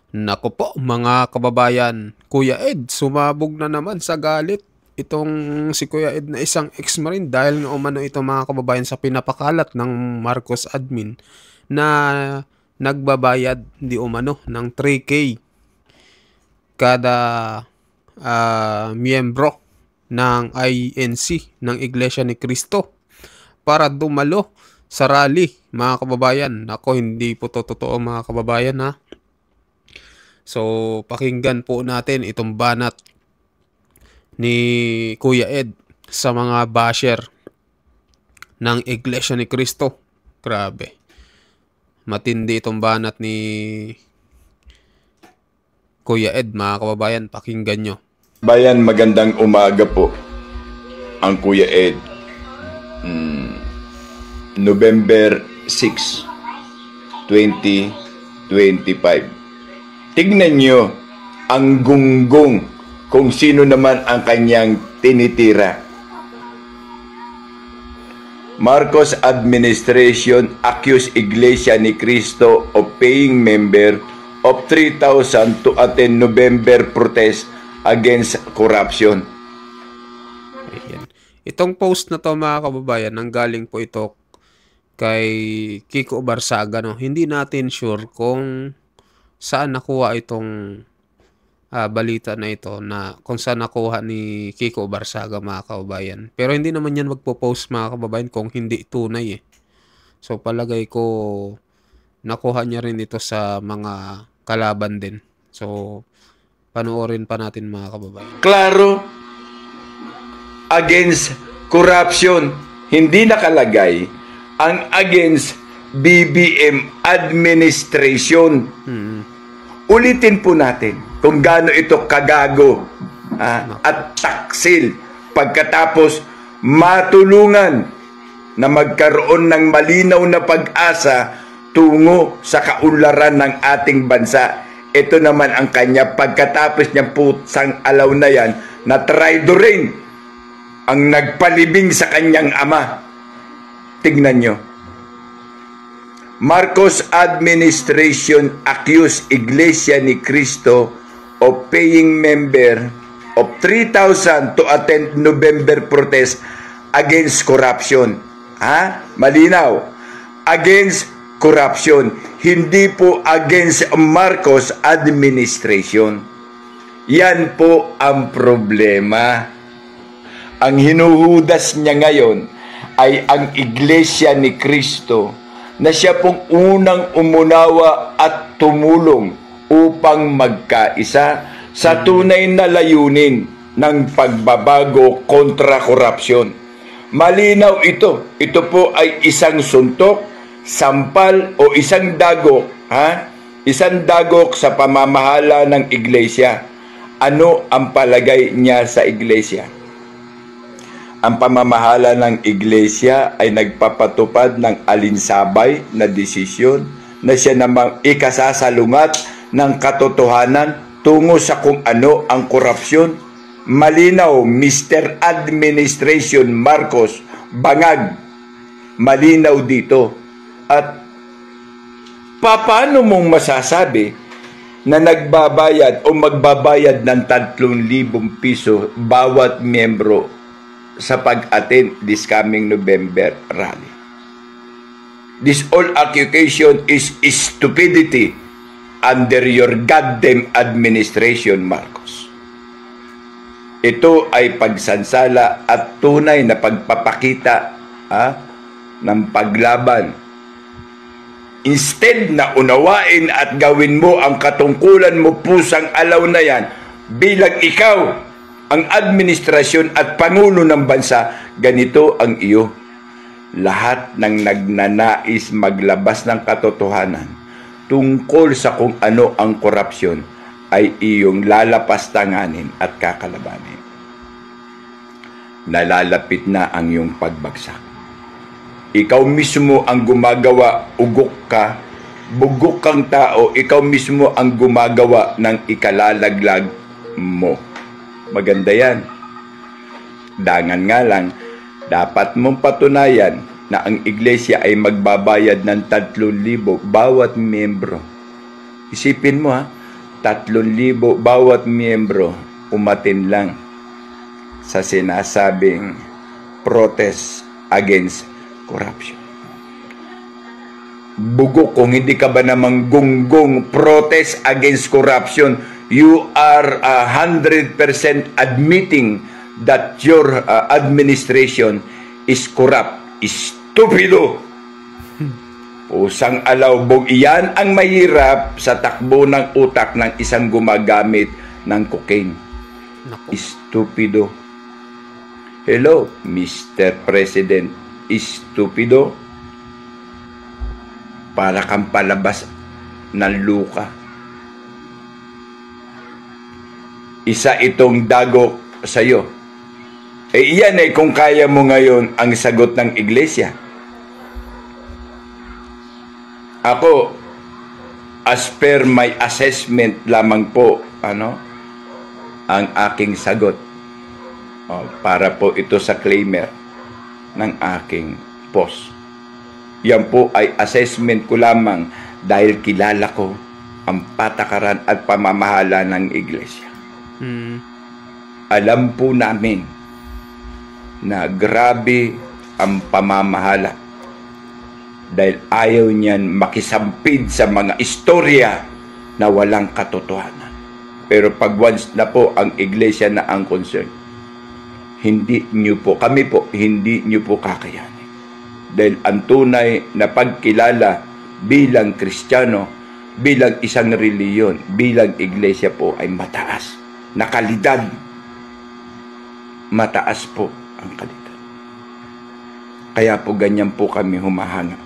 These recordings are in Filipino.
Naku po mga kababayan, Kuya Ed sumabog na naman sa galit itong si Kuya Ed na isang ex-marine dahil nga umano ito mga kababayan sa pinapakalat ng Marcos admin na nagbabayad di umano ng 3K kada miyembro ng INC ng Iglesia ni Cristo para dumalo sa rally mga kababayan. Ako hindi po to totoo mga kababayan ha. So, pakinggan po natin itong banat ni Kuya Ed sa mga basher ng Iglesia ni Cristo. Grabe. Matindi itong banat ni Kuya Ed, mga kababayan. Pakinggan nyo. Bayan, magandang umaga po. Ang Kuya Ed. November 6, 2025. Tignan nyo ang gunggong kung sino naman ang kanyang tinitira. Marcos administration accused Iglesia ni Cristo of paying member of 3,000 to attend November protest against corruption. Ayan. Itong post na to mga kababayan, nanggaling po ito kay Kiko Barsaga. No? Hindi natin sure kung saan nakuha itong balita na ito, na kung saan nakuha ni Kiko Barsaga mga kababayan. Pero hindi naman yan magpo-post mga kababayan kung hindi tunay eh. So palagay ko nakuha niya rin ito sa mga kalaban din. So panoorin pa natin mga kababayan. Klaro, against corruption, hindi nakalagay ang against BBM administration. Ulitin po natin kung gaano ito kagago at taksil pagkatapos matulungan na magkaroon ng malinaw na pag-asa tungo sa kaunlaran ng ating bansa. Ito naman ang kanya pagkatapos niya putsang alaw na yan na traidorin ang nagpalibing sa kanyang ama. Tignan nyo. Marcos administration accused Iglesia ni Cristo of paying member of 3,000 to attend November protest against corruption. Malinaw. Against corruption. Hindi po against Marcos administration. Yan po ang problema. Ang hinuhudas niya ngayon ay ang Iglesia ni Cristo, na siya pong unang umunawa at tumulong upang magkaisa sa tunay na layunin ng pagbabago kontra korupsyon. Malinaw ito. Ito po ay isang suntok, sampal o isang dagok, isang dagok sa pamamahala ng Iglesia. Ano ang palagay niya sa Iglesia? Ang pamamahala ng Iglesia ay nagpapatupad ng alinsabay na desisyon na siya namang ikasasalungat ng katotohanan tungo sa kung ano ang korupsyon. Malinaw, Mr. Administration Marcos, bangag. Malinaw dito. At paano mong masasabi na nagbabayad o magbabayad ng 3,000 piso bawat miyembro sa pag-attend this coming November rally? This all accusation is stupidity under your goddamn administration, Marcos. Ito ay pagsansala at tunay na pagpapakita ng paglaban. Instead na unawain at gawin mo ang katungkulan mo pusang alaw na yan bilang ikaw ang administrasyon at pangulo ng bansa, ganito ang iyo. Lahat ng nagnanais maglabas ng katotohanan tungkol sa kung ano ang korupsyon ay iyong lalapastanganin at kakalabanin. Nalalapit na ang iyong pagbagsak. Ikaw mismo ang gumagawa, ugok ka, bugok kang tao, ikaw mismo ang gumagawa ng ikalalaglag mo. Maganda yan. Dangan nga lang, dapat mong patunayan na ang Iglesia ay magbabayad ng 3,000 bawat miyembro. Isipin mo 3,000 bawat miyembro umatin lang sa sinasabing protest against corruption. Bugo kung hindi ka ba namang gunggong protest against corruption, you are 100% admitting that your administration is corrupt. Stupido! Usang alawbog. Iyan ang mahirap sa takbo ng utak ng isang gumagamit ng cocaine. Naku. Stupido. Hello, Mr. President. Stupido. Para kang palabas ng luka. Isa itong dagok sa'yo. Iyan kung kaya mo ngayon ang sagot ng iglesia. Ako, as per my assessment lamang po, ang aking sagot. Para po ito sa claimer ng aking post. Yan po ay assessment ko lamang dahil kilala ko ang patakaran at pamamahala ng iglesia. Alam po namin na grabe ang pamamahala dahil ayaw niyan makisampid sa mga istorya na walang katotohanan. Pero pag once na po ang iglesia na ang concern, hindi nyo po kakayanin. Dahil ang tunay na pagkilala bilang Kristiyano, bilang isang reliyon, bilang iglesia po ay mataas na kalidad. Mataas po ang kalidad. Kaya po ganyan po kami humahanga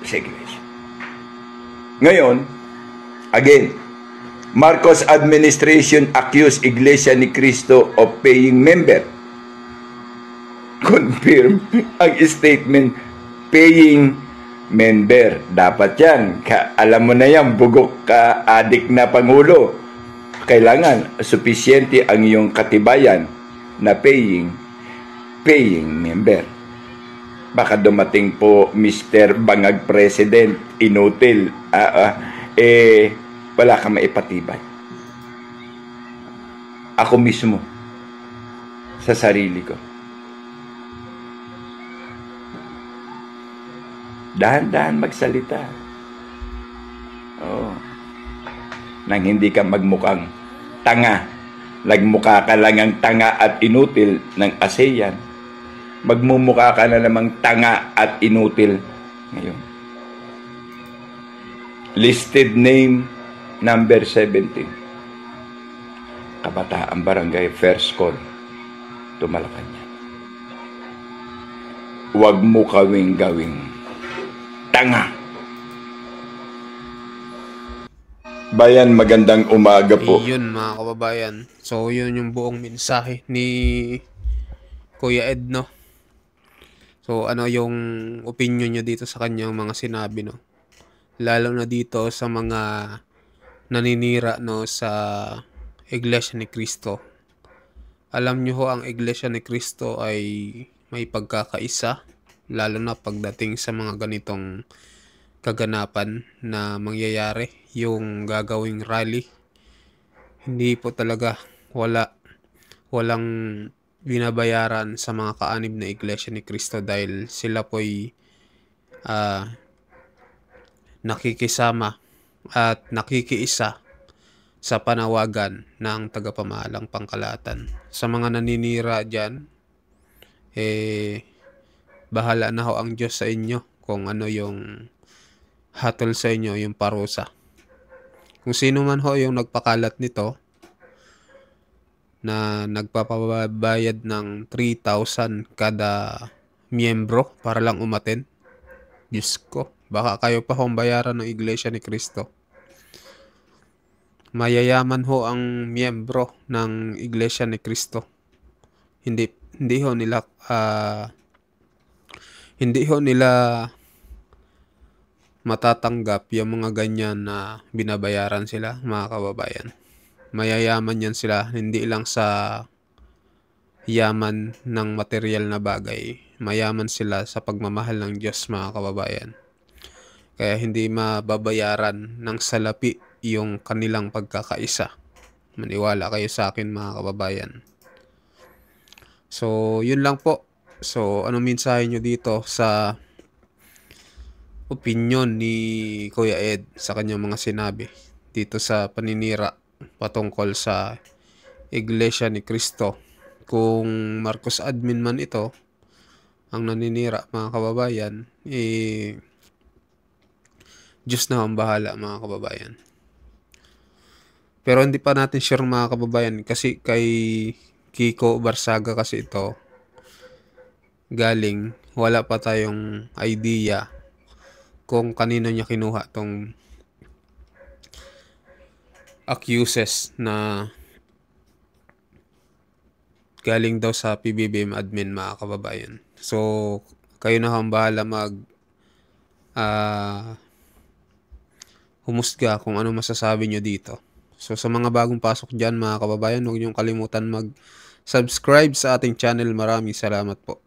sa iglesia. Ngayon, again, Marcos administration accused Iglesia ni Cristo of paying member. Confirm ang statement, paying member. Dapat yan. Alam mo na yan, bugok ka, adik na Pangulo. Kailangan, sufisyente ang iyong katibayan na paying member. Baka dumating po Mr. Bangag President, inutil, wala kang maipatibay. Ako mismo, sa sarili ko. Dahan-dahan magsalita. Nang hindi ka magmukhang tanga. Nagmukha ka lang ang tanga at inutil ng ASEAN. Magmumukha ka na namang tanga at inutil ngayon. Listed name number 17. Kabataan Barangay First Call, Malacanang. Huwag mo gawing tanga. Bayan, magandang umaga po. Yun mga kababayan. So yun yung buong mensahe ni Kuya Ed, no? So ano yung opinion niya dito sa kanyang mga sinabi, no? Lalo na dito sa mga naninira, no, sa Iglesia ni Cristo. Alam niyo ho, ang Iglesia ni Cristo ay may pagkakaisa, lalo na pagdating sa mga ganitong kaganapan na mangyayari, yung gagawing rally. Hindi po talaga, walang binabayaran sa mga kaanib na Iglesia ni Cristo dahil sila po'y nakikisama at nakikiisa sa panawagan ng tagapamahalang pangkalahatan. Sa mga naninira dyan, bahala na ho ang Diyos sa inyo kung ano yung hatol sa inyo, yung parusa. Kung sino man ho yung nagpakalat nito na nagpapabayad ng 3,000 kada miyembro para lang umaten, Diyos ko, baka kayo pa hong bayaran ng Iglesia ni Cristo. Mayayaman ho ang miyembro ng Iglesia ni Cristo. Hindi ho nila matatanggap yung mga ganyan na binabayaran sila, mga kababayan. Mayayaman yan sila, hindi lang sa yaman ng material na bagay. Mayaman sila sa pagmamahal ng Diyos, mga kababayan. Kaya hindi mababayaran ng salapi yung kanilang pagkakaisa. Maniwala kayo sa akin mga kababayan. So, yun lang po. So, anong mensahe nyo dito sa opinion ni Kuya Ed sa kanyang mga sinabi dito sa paninira patungkol sa Iglesia ni Cristo? Kung Marcos admin man ito ang naninira mga kababayan, Diyos na ang bahala mga kababayan. Pero hindi pa natin sure mga kababayan kasi kay Kiko Barsaga kasi ito galing, wala pa tayong idea kung kanino niya kinuha tong accuses na galing daw sa PBBM admin mga kababayan. So, kayo na ang bahala humusga kung ano masasabi nyo dito. So, sa mga bagong pasok dyan mga kababayan, huwag niyong kalimutan mag-subscribe sa ating channel. Maraming salamat po.